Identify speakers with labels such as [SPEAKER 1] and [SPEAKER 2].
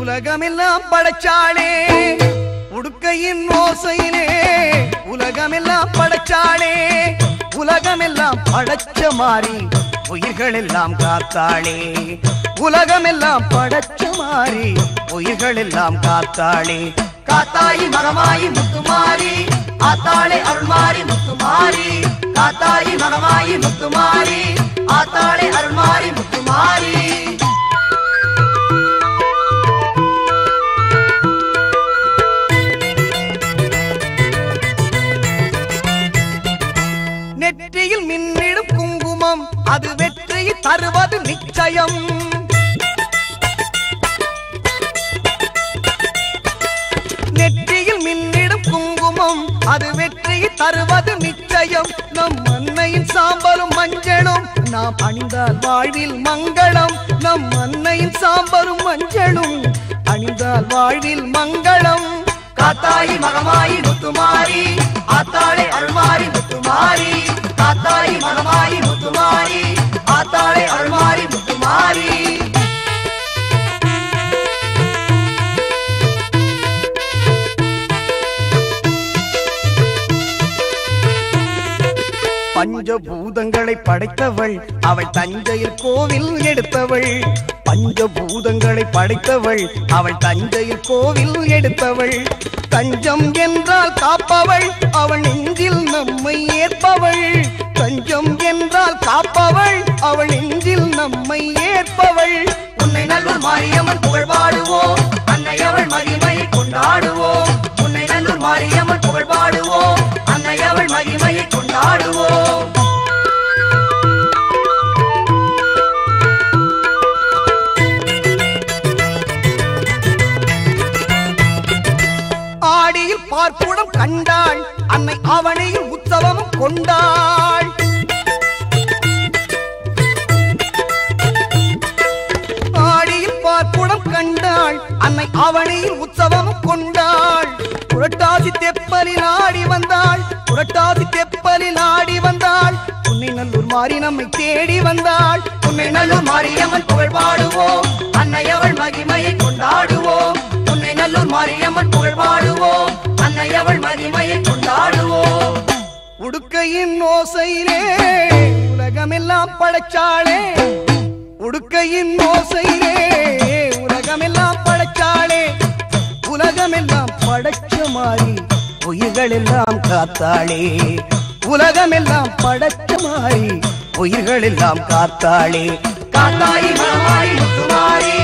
[SPEAKER 1] உலகமெல்லாம் படைச்சாளே உடுக்கையின் ஓசையிலே உலகமெல்லாம் படைச்சாளே உலகமெல்லாம் படைச்ச மாறி உயிர்கள் எல்லாம் காத்தாளே உலகமெல்லாம் படைச்ச மாறி உயிர்கள் எல்லாம் காத்தாளே காத்தாயி மகமாயி முத்துமாரி ஆத்தாளே அருள்மாரி முத்துமாரி காத்தாயி மகமாயி முத்துமாரி ஆத்தாளே அருள்மாரி முத்துமாரி நெற்றியில் மின்னிடும் குங்குமம் அது வெற்றியை தருவது நிச்சயம் நெற்றியில் மின்னிடும் குங்குமம் அது வெற்றியை தருவது நிச்சயம் நம் அன்னையின் சாம்பலும் மஞ்சளும் நாம் அணிந்தால் வாழ்வில் மங்களம் நம் அன்னையின் சாம்பலும் மஞ்சளும் அணிந்தால் வாழ்வில் மங்களம் காத்தாயி மகமாயி முத்துமாரி ஆத்தாளே அருள்மாரி முத்துமாரி காத்தாயி மகமாயி முத்துமாரி ஆத்தாளே அருள்மாரி முத்துமாரி பஞ்சபூதங்களை படைத்தவள் அவள் தஞ்சையில் கோவில் எடுத்தவள் பஞ்சபூதங்களை படைத்தவள் அவள் தஞ்சையில் கோவில் எடுத்தவள் தஞ்சம் என்றால் காப்பவள் அவள் நெஞ்சில் நம்மை ஏற்பவள் தஞ்சம் என்றால் காப்பவள் அவள் நெஞ்சில் நம்மை ஏற்பவள் உன்னை நல்லூர் மாரியம்மன் புகழ் பாடுவோம் அன்னை அவள் மகிமையை கொண்டாடுவோம் உன்னை நல்லூர் மாரியம்மன் புகழ் பாடுவோம் அன்னை அவள் மகிமையை கொண்டாடுவோம் ஆடியில் பார்ப்புடம் கண்டாள் அன்னை அவனையில் உற்சவமும் கொண்டாள் ஆடியில் பார்ப்புடம் கண்டாள் அன்னை அவனையில் உற்சவமும் கொண்டாள் புரட்டாசி தெப்பலில் ஆடி வந்தாள் புரட்டாசி தெப்பலில் ஆடி வந்தாள் உன்னை நல்லூர் மாறி நம்மை தேடி வந்தாள் உன்னை நல்லூர் மாரியம்மன் புகழ் பாடுவோம் அன்னை அவள் மகிமையை கொண்டாடுவோம் உன்னை நல்லூர் மாரியம்மன் புகழ் பாடுவோம் அன்னை அவள் மகிமையை கொண்டாடுவோம் உடுக்கையின் ஓசையிலே உலகமெல்லாம் படைச்சாளே உடுக்கையின் ஓசையிலே உலகமெல்லாம் படைச்சாளே உலகமெல்லாம் படைச்ச மாறி உயிர்கள் எல்லாம் காத்தாளே உலகமெல்லாம் படைச்ச மாறி உயிர்கள் எல்லாம் காத்தாளே காத்தாயி மகமாயி முத்துமாரி